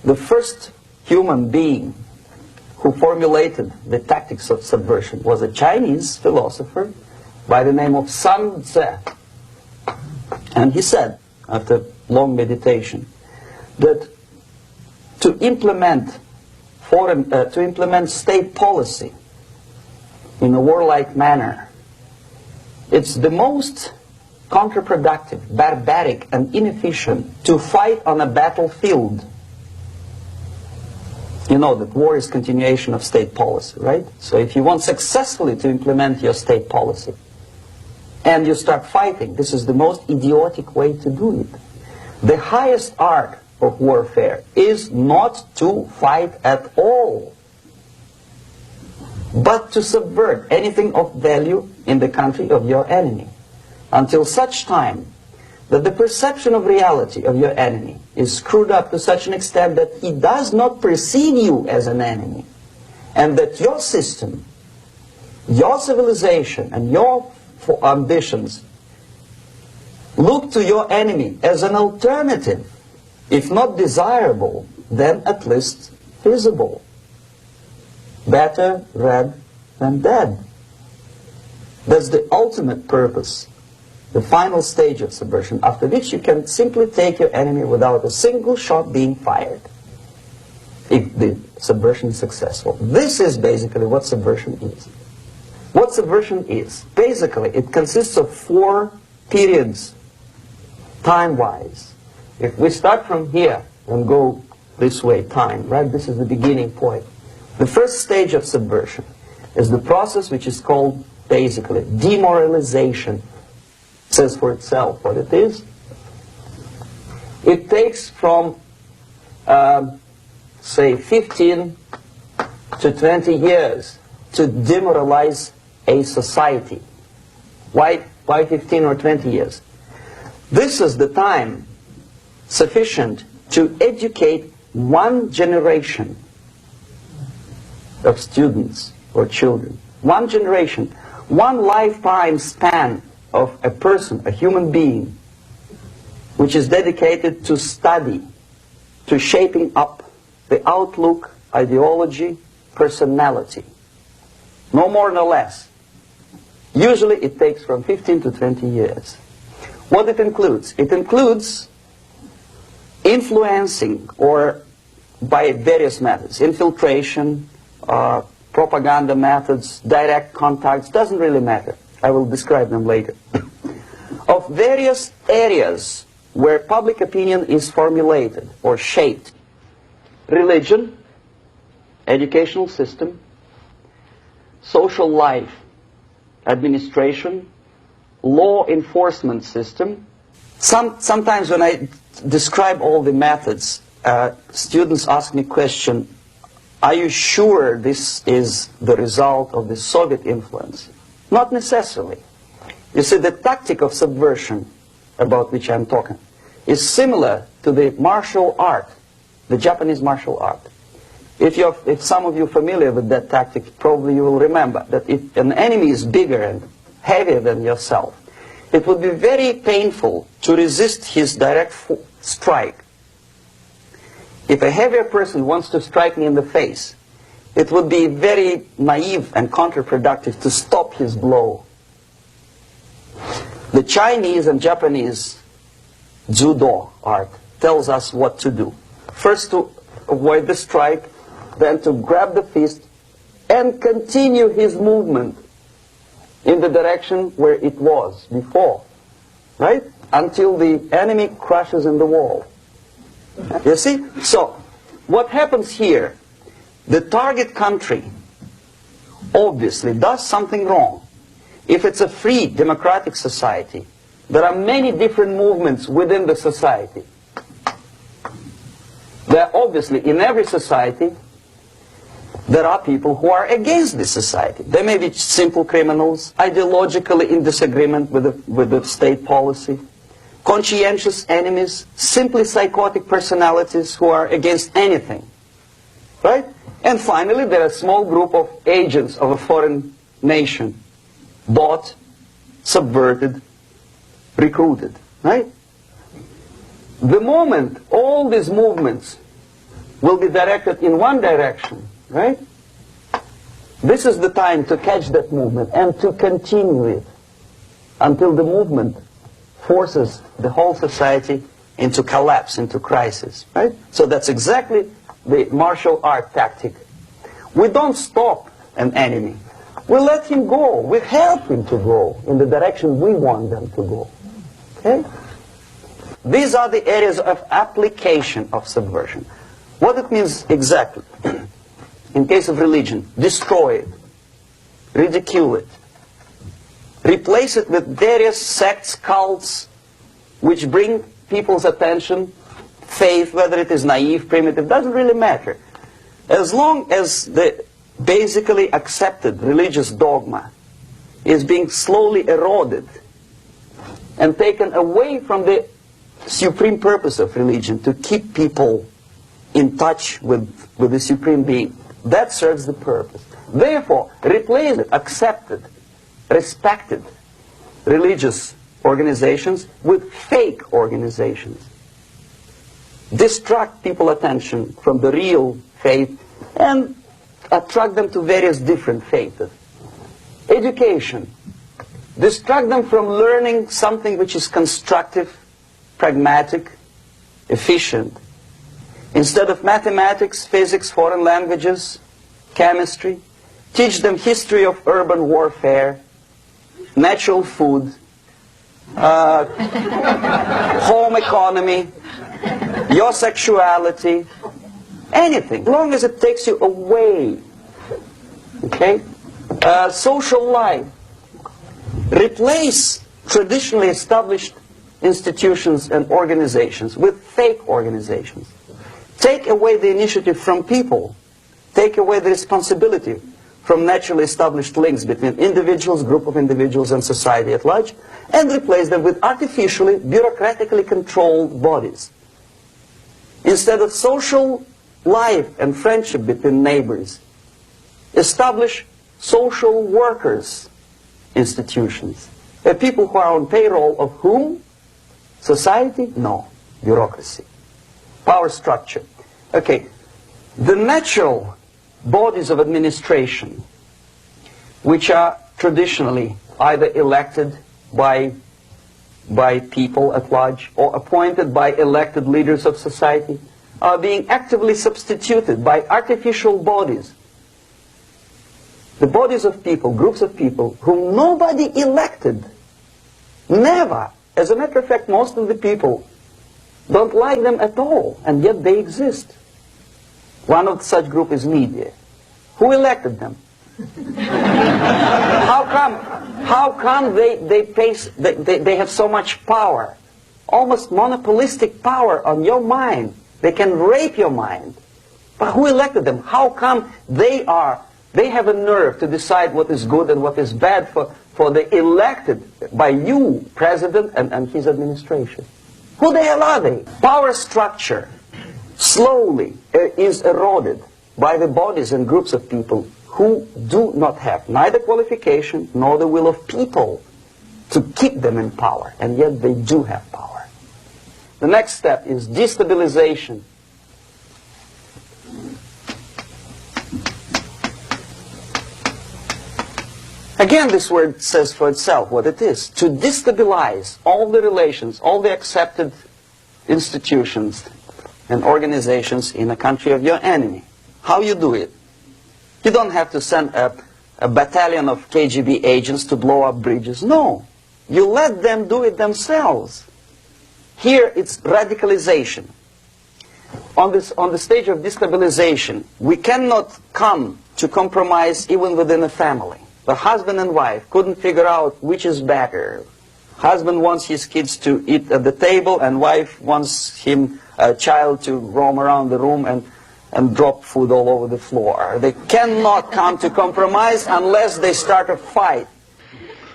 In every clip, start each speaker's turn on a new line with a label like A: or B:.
A: the first human being who formulated the tactics of subversion was a Chinese philosopher by the name of Sun Tzu. And he said, after long meditation, that to implement state policy in a warlike manner, it's the most counterproductive, barbaric, and inefficient to fight on a battlefield. You know that war is continuation of state policy, right? So if you want successfully to implement your state policy, and you start fighting, this is the most idiotic way to do it. The highest art of warfare is not to fight at all, but to subvert anything of value in the country of your enemy, until such time that the perception of reality of your enemy is screwed up to such an extent that he does not perceive you as an enemy, and that your system, your civilization, and your ambitions look to your enemy as an alternative, if not desirable, then at least feasible. Better red than dead. That's the ultimate purpose, the final stage of subversion, after which you can simply take your enemy without a single shot being fired, if the subversion is successful. This is basically what subversion is. What subversion is, basically, it consists of 4 periods, time-wise. If we start from here and go this way, time, right? This is the beginning point. The first stage of subversion is the process which is called, basically, demoralization. It says for itself what it is. It takes from, say, 15 to 20 years to demoralize a society. Why 15 or 20 years? This is the time sufficient to educate one generation of students or children. One generation, one lifetime span of a person, a human being, which is dedicated to study, to shaping up the outlook, ideology, personality. No more, no less. Usually it takes from 15 to 20 years. What it includes? It includes influencing, or by various methods, infiltration, propaganda methods, direct contacts, doesn't really matter. I will describe them later. Of various areas where public opinion is formulated or shaped. Religion, educational system, social life, administration, law enforcement system. Sometimes when I describe all the methods, students ask me question, are you sure this is the result of the Soviet influence? Not necessarily. You see, the tactic of subversion, about which I'm talking, is similar to the martial art, the Japanese martial art. If some of you are familiar with that tactic, probably you will remember that if an enemy is bigger and heavier than yourself, it would be very painful to resist his direct strike. If a heavier person wants to strike me in the face, it would be very naive and counterproductive to stop his blow. The Chinese and Japanese judo art tells us what to do. First to avoid the strike, then to grab the fist and continue his movement in the direction where it was before, right? Until the enemy crashes in the wall. You see? So, what happens here? The target country obviously does something wrong. If it's a free democratic society, there are many different movements within the society. There are obviously, in every society, there are people who are against this society. They may be simple criminals, ideologically in disagreement with the state policy, conscientious enemies, simply psychotic personalities who are against anything. Right? And finally, there are a small group of agents of a foreign nation, bought, subverted, recruited. Right? The moment all these movements will be directed in one direction, right? This is the time to catch that movement and to continue it until the movement forces the whole society into collapse, into crisis, right? So that's exactly the martial art tactic. We don't stop an enemy. We let him go. We help him to go in the direction we want them to go. Okay? These are the areas of application of subversion. What it means exactly. In case of religion, destroy it, ridicule it, replace it with various sects, cults, which bring people's attention, faith, whether it is naive, primitive, doesn't really matter. As long as the basically accepted religious dogma is being slowly eroded and taken away from the supreme purpose of religion, to keep people in touch with the supreme being, that serves the purpose. Therefore, replace it, accepted, respected religious organizations with fake organizations. Distract people's attention from the real faith and attract them to various different faiths. Education. Distract them from learning something which is constructive, pragmatic, efficient. Instead of mathematics, physics, foreign languages, chemistry, teach them history of urban warfare, natural food, home economy, your sexuality, anything, as long as it takes you away. Okay? Social life. Replace traditionally established institutions and organizations with fake organizations. Take away the initiative from people. Take away the responsibility from naturally established links between individuals, group of individuals, and society at large, and replace them with artificially, bureaucratically controlled bodies. Instead of social life and friendship between neighbors, establish social workers institutions. People who are on payroll of whom? Society? No. Bureaucracy. Power structure. Okay. The natural bodies of administration, which are traditionally either elected by people at large or appointed by elected leaders of society, are being actively substituted by artificial bodies. The bodies of people, groups of people, whom nobody elected. Never. As a matter of fact, most of the people don't like them at all, and yet they exist. One of such group is media. Who elected them? How come they have so much power? Almost monopolistic power on your mind. They can rape your mind. But who elected them? How come they have a nerve to decide what is good and what is bad for the elected by you, president, and his administration? Who the hell are they? Power structure slowly is eroded by the bodies and groups of people who do not have neither qualification nor the will of people to keep them in power, and yet they do have power. The next step is destabilization. Again, this word says for itself what it is. To destabilize all the relations, all the accepted institutions and organizations in a country of your enemy. How you do it? You don't have to send a battalion of KGB agents to blow up bridges. No. You let them do it themselves. Here it's radicalization. On the stage of destabilization, we cannot come to compromise even within a family. The husband and wife couldn't figure out which is better. Husband wants his kids to eat at the table, and wife wants a child to roam around the room and drop food all over the floor. They cannot come to compromise unless they start a fight.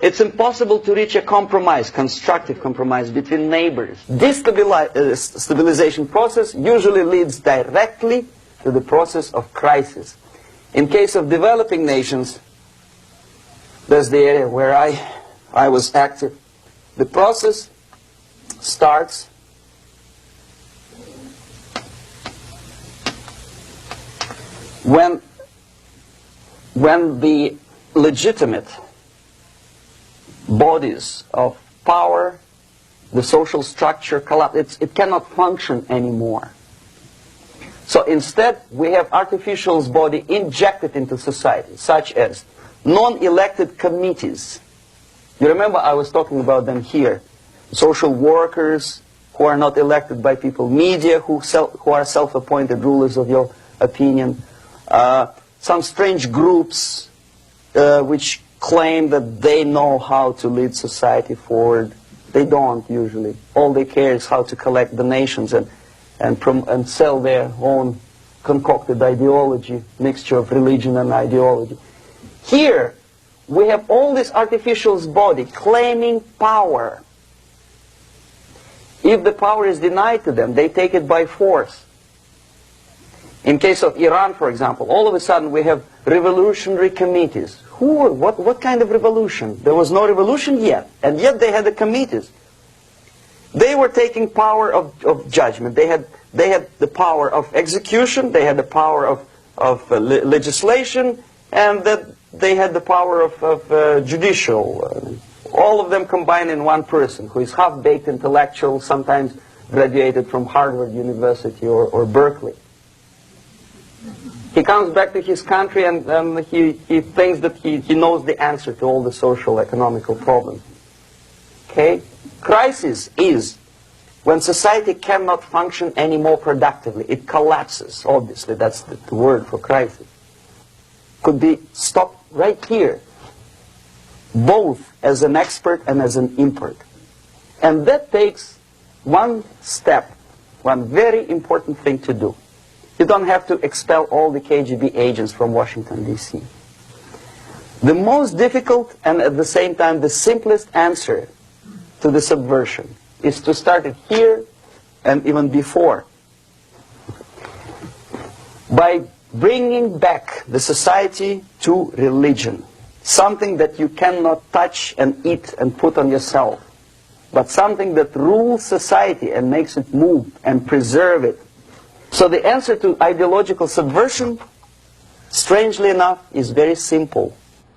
A: It's impossible to reach a compromise, constructive compromise between neighbors. This stabilization process usually leads directly to the process of crisis. In case of developing nations, that's the area where I was active. The process starts When the legitimate bodies of power, the social structure collapse, it cannot function anymore. So instead, we have artificial body injected into society, such as non-elected committees. You remember I was talking about them here. Social workers who are not elected by people, media who are self-appointed rulers of your opinion, some strange groups which claim that they know how to lead society forward. They don't usually. All they care is how to collect donations and sell their own concocted ideology, mixture of religion and ideology. Here, we have all this artificial body claiming power. If the power is denied to them, they take it by force. In case of Iran, for example, all of a sudden we have revolutionary committees. What kind of revolution? There was no revolution yet, and yet they had the committees. They were taking power of judgment. They had the power of execution, they had the power of legislation, and that they had the power of judicial. All of them combined in one person, who is half-baked intellectual, sometimes graduated from Harvard University or Berkeley. He comes back to his country and he thinks that he knows the answer to all the social, economical problems. Okay? Crisis is when society cannot function any more productively. It collapses, obviously. That's the word for crisis. Could be stopped right here, both as an expert and as an import. And that takes one step, one very important thing to do. You don't have to expel all the KGB agents from Washington, D.C. The most difficult and at the same time the simplest answer to the subversion is to start it here and even before, by bringing back the society to religion, something that you cannot touch and eat and put on yourself, but something that rules society and makes it move and preserve it. So the answer to ideological subversion, strangely enough, is very simple.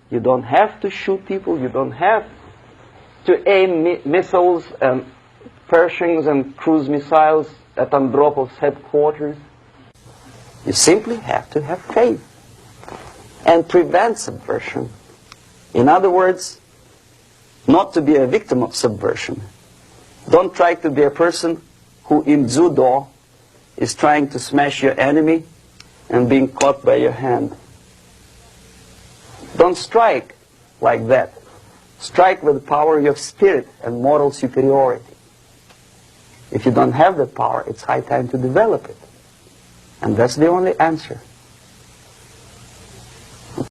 A: You don't have to shoot people, you don't have to aim missiles and Pershings and cruise missiles at Andropov's headquarters. You simply have to have faith and prevent subversion. In other words, not to be a victim of subversion. Don't try to be a person who in judo is trying to smash your enemy and being caught by your hand. Don't strike like that. Strike with the power of your spirit and moral superiority. If you don't have that power, it's high time to develop it. And that's the only answer.